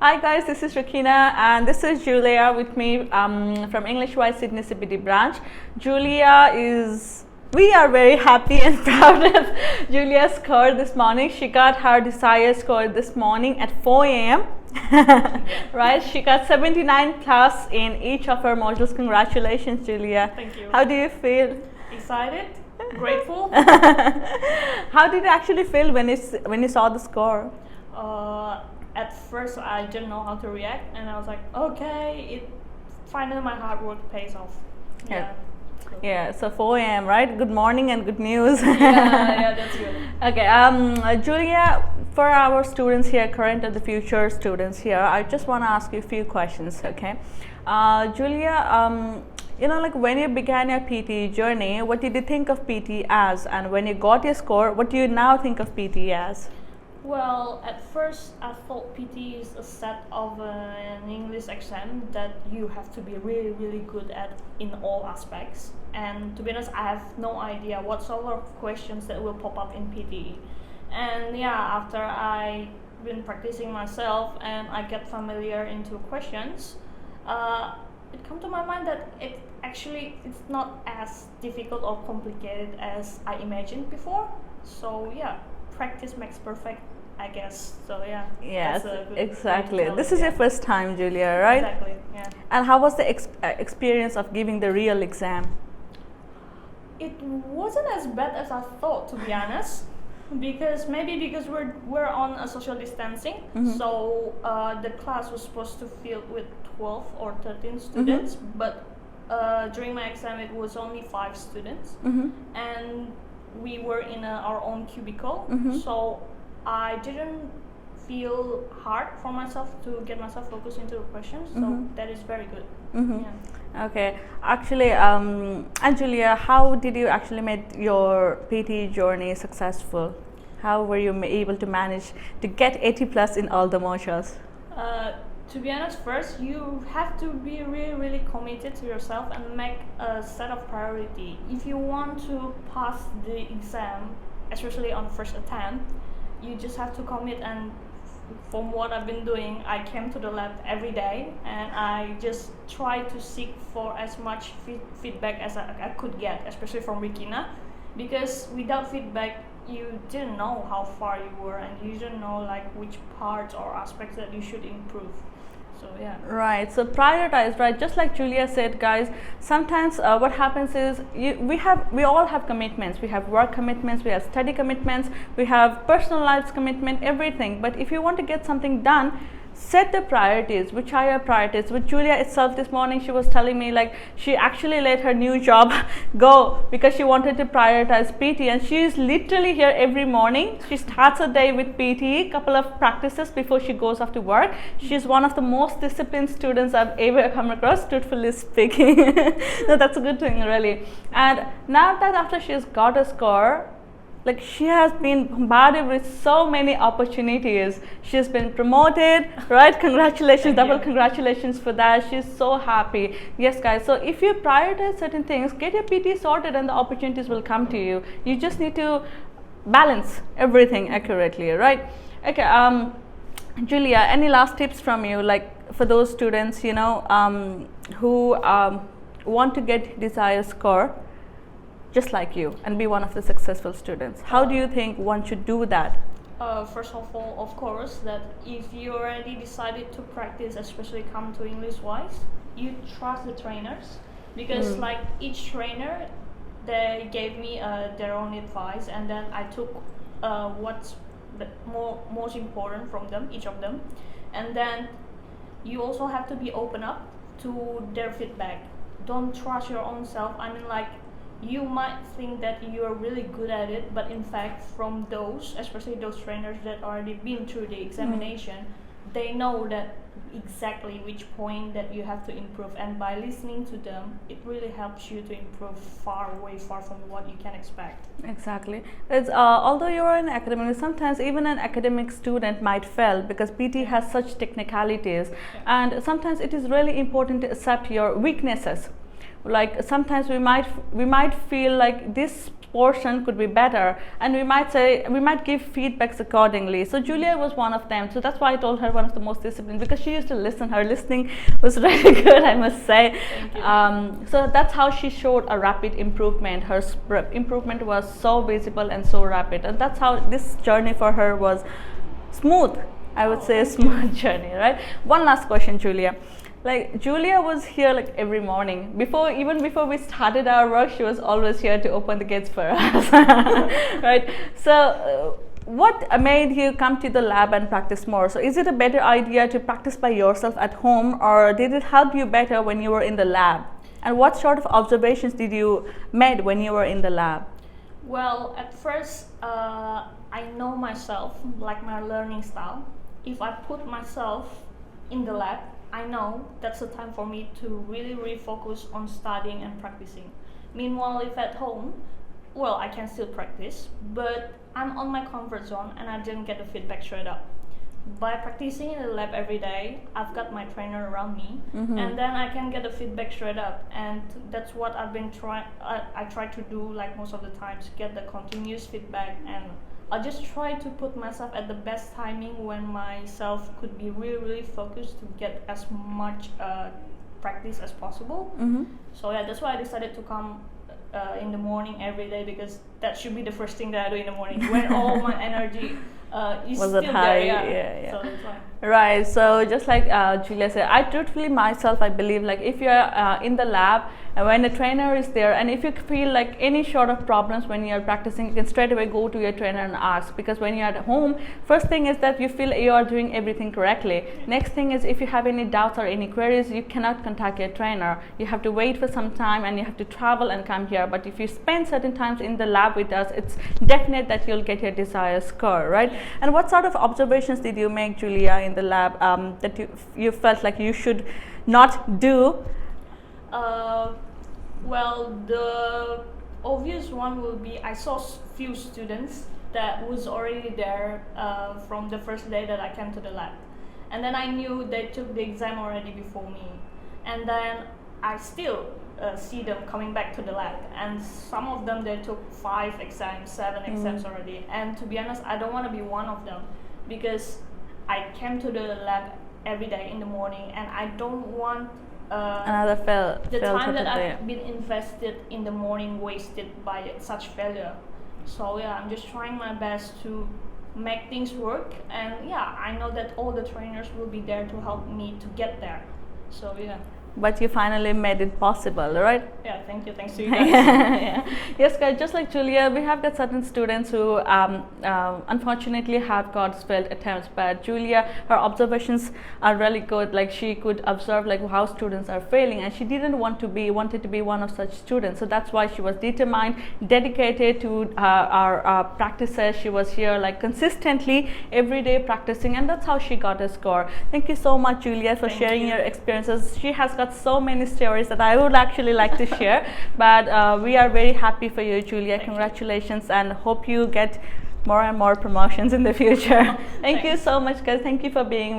Hi guys, this is Rakina and this is Julia with me from English Wise Sydney CBD branch. We are very happy and proud of Julia's score this morning. She got her desired score this morning at 4 a.m. Right? She got 79 plus in each of her modules. Congratulations, Julia. Thank you. How do you feel? Excited, grateful. How did you actually feel when you saw the score? At first, I didn't know how to react, and I was like, okay, finally my hard work pays off. Yeah. Yeah, so 4 a.m., right? Good morning and good news. yeah, that's good. Okay, Julia, for our students here, current and the future students here, I just want to ask you a few questions, okay? Julia, like when you began your PT journey, what did you think of PT as? And when you got your score, what do you now think of PT as? Well, at first I thought PT is a set of an English exam that you have to be really, really good at in all aspects. And to be honest, I have no idea what sort of questions that will pop up in PT. And yeah, after I've been practicing myself and I get familiar into questions, it come to my mind that it's not as difficult or complicated as I imagined before. So yeah, practice makes perfect, I guess. So yeah. Yes, exactly. This is your first time, Julia, right? Exactly. Yeah. And how was the experience of giving the real exam? It wasn't as bad as I thought, to be honest. Because we're on a social distancing, so the class was supposed to fill with 12 or 13 students, but during my exam it was only 5 students, and we were in our own cubicle, so I didn't feel hard for myself to get myself focused into the questions, so that is very good. Yeah. Okay, actually, and Julia, how did you actually make your PT journey successful? How were you able to manage to get 80 plus in all the modules? To be honest, first you have to be really, really committed to yourself and make a set of priority. If you want to pass the exam, especially on first attempt, you just have to commit. And from what I've been doing, I came to the lab every day and I just tried to seek for as much feedback as I could get, especially from Rikina, because without feedback you didn't know how far you were and you didn't know like which parts or aspects that you should improve. So yeah. Right, so prioritize, right? Just like Julia said, guys, sometimes what happens is we all have commitments. We have work commitments, we have study commitments, we have personal lives commitment, everything. But if you want to get something done, set the priorities. Which are your priorities? With Julia itself this morning, she was telling me like she actually let her new job go because she wanted to prioritize PT, and she is literally here every morning. She starts her day with PT, couple of practices before she goes off to work. She's one of the most disciplined students I've ever come across, truthfully speaking. So that's a good thing, really. And now that after she's got a score, like she has been bombarded with so many opportunities. She's been promoted, right? Congratulations, double congratulations for that. She's so happy. Yes, guys. So if you prioritize certain things, get your PT sorted and the opportunities will come to you. You just need to balance everything accurately, right? Okay, Julia, any last tips from you, like for those students, who want to get desired score just like you and be one of the successful students? How do you think one should do that? First of all, of course, that if you already decided to practice, especially come to English Wise, you trust the trainers, because like each trainer, they gave me their own advice, and then I took what's most important from them, each of them, and then you also have to be open up to their feedback. Don't trust your own self. I mean, like, you might think that you are really good at it, but in fact from those, especially those trainers that already been through the examination, they know that exactly which point that you have to improve, and by listening to them it really helps you to improve way far from what you can expect. Exactly. It's, although you're an academic, sometimes even an academic student might fail because PT has such technicalities, and sometimes it is really important to accept your weaknesses. Like sometimes we might feel like this portion could be better, and we might give feedbacks accordingly. So Julia was one of them. So that's why I told her one of the most disciplined, because she used to listen. Her listening was really good, I must say. Thank you. So that's how she showed a rapid improvement. Her improvement was so visible and so rapid, and that's how this journey for her was smooth. I would say a smooth journey, right? One last question, Julia. Like, Julia was here like every morning. Even before we started our work, she was always here to open the gates for us, right? So what made you come to the lab and practice more? So is it a better idea to practice by yourself at home, or did it help you better when you were in the lab? And what sort of observations did you made when you were in the lab? Well, at first, I know myself, like my learning style. If I put myself in the lab, I know that's the time for me to really refocus on studying and practicing. Meanwhile, if at home, well, I can still practice, but I'm on my comfort zone and I didn't get the feedback straight up. By practicing in the lab every day, I've got my trainer around me, and then I can get the feedback straight up, and that's what I've been trying. I try to do, like, most of the times, get the continuous feedback, and I just try to put myself at the best timing when myself could be really focused to get as much practice as possible. So yeah, that's why I decided to come in the morning every day, because that should be the first thing that I do in the morning when all my energy is Was still it high? there. Yeah. So that's why. Right. So just like Julia said, I truthfully myself, I believe, like, if you're in the lab and when the trainer is there, and if you feel like any sort of problems when you're practicing, you can straight away go to your trainer and ask. Because when you're at home, first thing is that you feel you are doing everything correctly. Next thing is, if you have any doubts or any queries, you cannot contact your trainer. You have to wait for some time and you have to travel and come here. But if you spend certain times in the lab with us, it's definite that you'll get your desired score, right? And what sort of observations did you make, Julia, in the lab that you felt like you should not do? Well, the obvious one will be, I saw few students that was already there from the first day that I came to the lab, and then I knew they took the exam already before me, and then I still see them coming back to the lab, and some of them, they took 5 exams, 7 exams already, and to be honest, I don't want to be one of them, because I came to the lab every day in the morning, and I don't want Another the time that day. I've been invested in the morning wasted by such failure. So yeah, I'm just trying my best to make things work, and yeah, I know that all the trainers will be there to help me to get there. So yeah. But you finally made it possible, right? Yeah, thank you. Thanks to you guys. Yeah. Yes, guys, just like Julia, we have got certain students who unfortunately have got failed attempts, but Julia, her observations are really good. Like, she could observe like how students are failing, and she didn't wanted to be one of such students. So that's why she was determined, dedicated to our practices. She was here like consistently every day practicing, and that's how she got a score. Thank you so much, Julia, for sharing your experiences. She has got so many stories that I would actually like to share, but we are very happy for you, Julia. Congratulations, and hope you get more and more promotions in the future. Thank you so much, guys. Thank you for being with